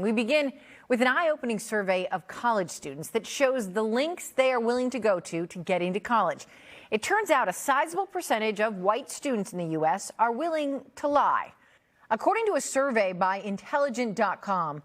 We begin with an eye-opening survey of college students that shows the lengths they are willing to go to get into college. It turns out a sizable percentage of white students in the U.S. are willing to lie. According to a survey by Intelligent.com,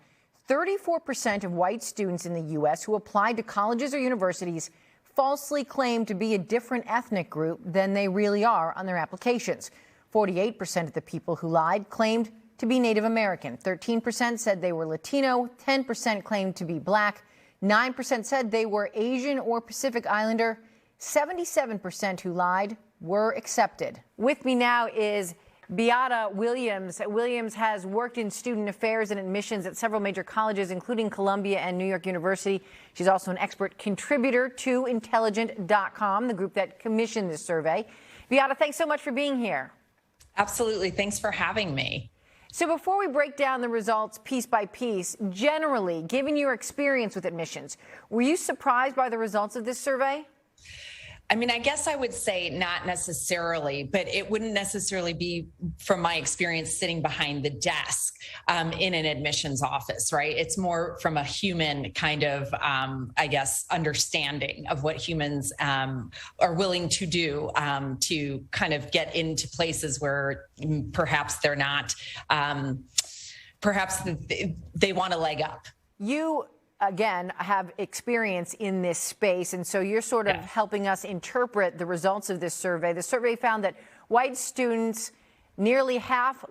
34% of white students in the U.S. who applied to colleges or universities falsely claimed to be a different ethnic group than they really are on their applications. 48% of the people who lied claimed to be Native American. 13% said they were Latino. 10% claimed to be black. 9% said they were Asian or Pacific Islander. 77% who lied were accepted. With me now is Beata Williams. Williams has worked in student affairs and admissions at several major colleges, including Columbia and New York University. She's also an expert contributor to Intelligent.com, the group that commissioned this survey. Beata, thanks so much for being here. Absolutely. Thanks for having me. So before we break down the results piece by piece, generally, given your experience with admissions, were you surprised by the results of this survey? I mean, I guess I would say not necessarily, but it wouldn't necessarily be from my experience sitting behind the desk in an admissions office, right? It's more from a human kind of, I guess, understanding of what humans are willing to do to kind of get into places where perhaps they're not, perhaps they want a leg up. You again, have experience in this space, and so you're sort of helping us interpret the results of this survey. The survey found that white students, nearly half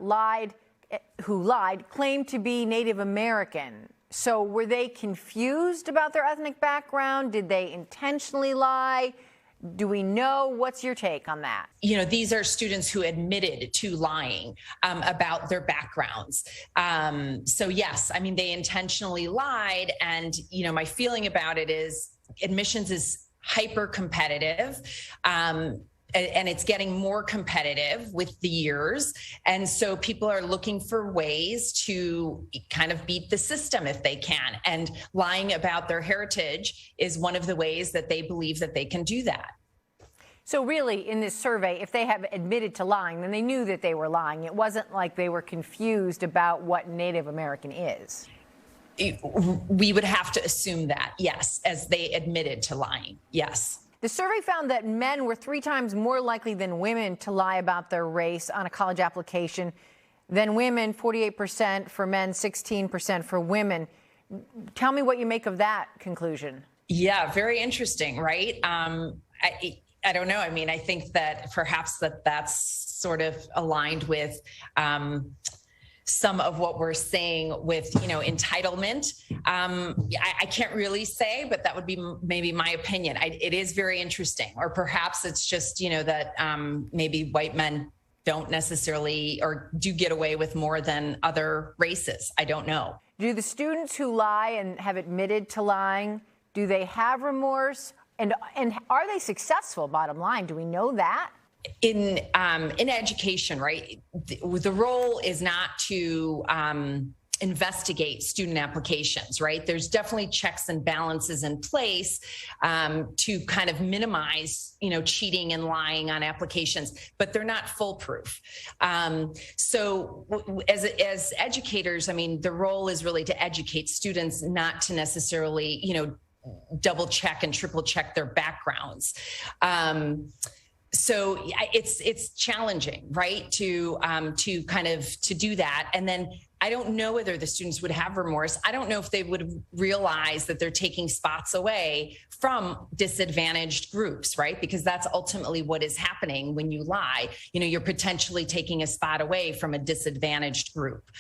who lied, claimed to be Native American. So were they confused about their ethnic background? Did they intentionally lie? Do we know? What's your take on that? You know, these are students who admitted to lying about their backgrounds. So yes, I mean, they intentionally lied. And, you know, my feeling about it is admissions is hyper competitive. And it's getting more competitive with the years. And so people are looking for ways to kind of beat the system if they can. And lying about their heritage is one of the ways that they believe that they can do that. So really, in this survey, if they have admitted to lying, then they knew that they were lying. It wasn't like they were confused about what Native American is. We would have to assume that, yes, as they admitted to lying, yes. The survey found that men were 3 times more likely than women to lie about their race on a college application than women, 48% for men, 16% for women. Tell me what you make of that conclusion. Yeah, very interesting, right? I don't know. I mean, I think that perhaps that's sort of aligned with some of what we're seeing with, you know, entitlement. I can't really say, but that would be maybe my opinion. It is very interesting. Or perhaps it's just, you know, that maybe white men don't necessarily or do get away with more than other races. I don't know. Do the students who lie and have admitted to lying, do they have remorse? And are they successful, bottom line? Do we know that? In education, right, the role is not to investigate student applications, right? There's definitely checks and balances in place to kind of minimize, you know, cheating and lying on applications, but they're not foolproof. So as educators, I mean, the role is really to educate students, not to necessarily, you know, double check and triple check their backgrounds. So it's challenging, right, to kind of to do that. And then I don't know whether the students would have remorse. I don't know if they would realize that they're taking spots away from disadvantaged groups, right? Because that's ultimately what is happening when you lie. You know, you're potentially taking a spot away from a disadvantaged group.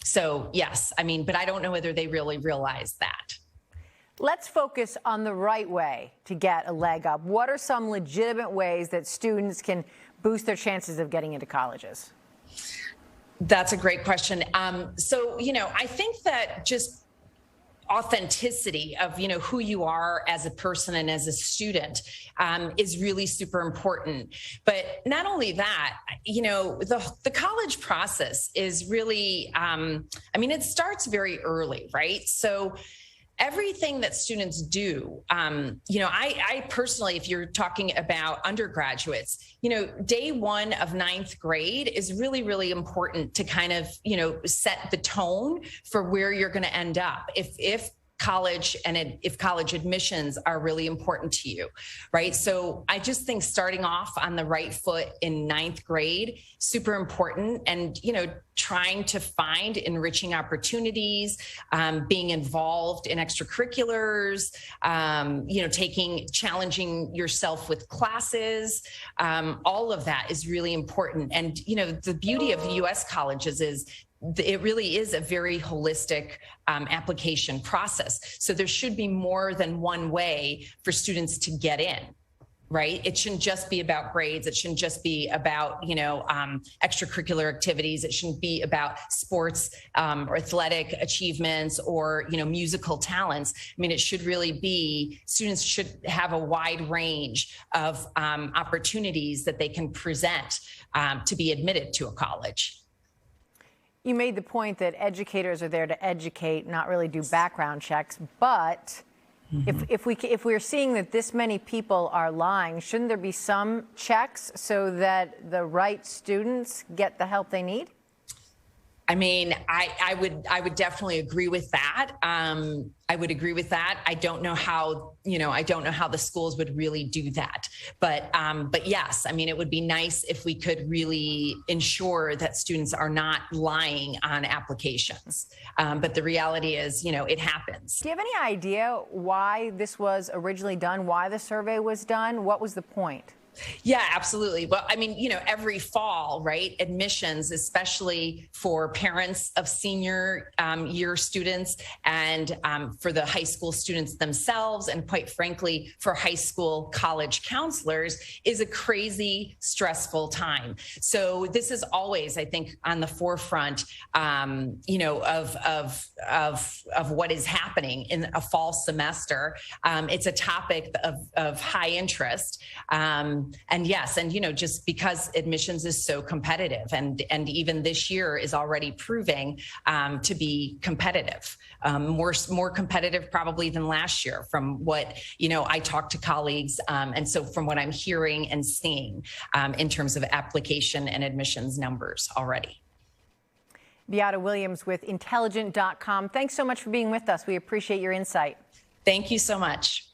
So yes, I mean, but I don't know whether they really realize that. Let's focus on the right way to get a leg up. What are some legitimate ways that students can boost their chances of getting into colleges? That's a great question. So, you know, I think that just authenticity of, you know, who you are as a person and as a student is really super important. But not only that, you know, the college process is really, I mean, it starts very early, right? So everything that students do, I personally, if you're talking about undergraduates, day one of ninth grade is really, really important to kind of, set the tone for where you're going to end up. If college and if college admissions are really important to you, right? So I just think starting off on the right foot in ninth grade, super important. And, trying to find enriching opportunities, being involved in extracurriculars, challenging yourself with classes, all of that is really important. And, the beauty of the U.S. colleges is it really is a very holistic application process. So there should be more than one way for students to get in, right? It shouldn't just be about grades. It shouldn't just be about, extracurricular activities. It shouldn't be about sports or athletic achievements or, musical talents. I mean, it should really be, students should have a wide range of opportunities that they can present to be admitted to a college. You made the point that educators are there to educate, not really do background checks. But if we're seeing that this many people are lying, shouldn't there be some checks so that the right students get the help they need? I mean, I would definitely agree with that. I would agree with that. I don't know how, the schools would really do that. But yes, I mean, it would be nice if we could really ensure that students are not lying on applications. But the reality is, it happens. Do you have any idea why this was originally done, why the survey was done? What was the point? Yeah, absolutely. Well, I mean, every fall, right, admissions, especially for parents of senior year students and for the high school students themselves, and quite frankly, for high school college counselors, is a crazy, stressful time. So this is always, I think, on the forefront, of what is happening in a fall semester. It's a topic of high interest. And yes, and just because admissions is so competitive, and even this year is already proving to be competitive, more competitive probably than last year, from what I talked to colleagues, and so from what I'm hearing and seeing in terms of application and admissions numbers already. Beata Williams with Intelligent.com. Thanks so much for being with us. We appreciate your insight. Thank you so much.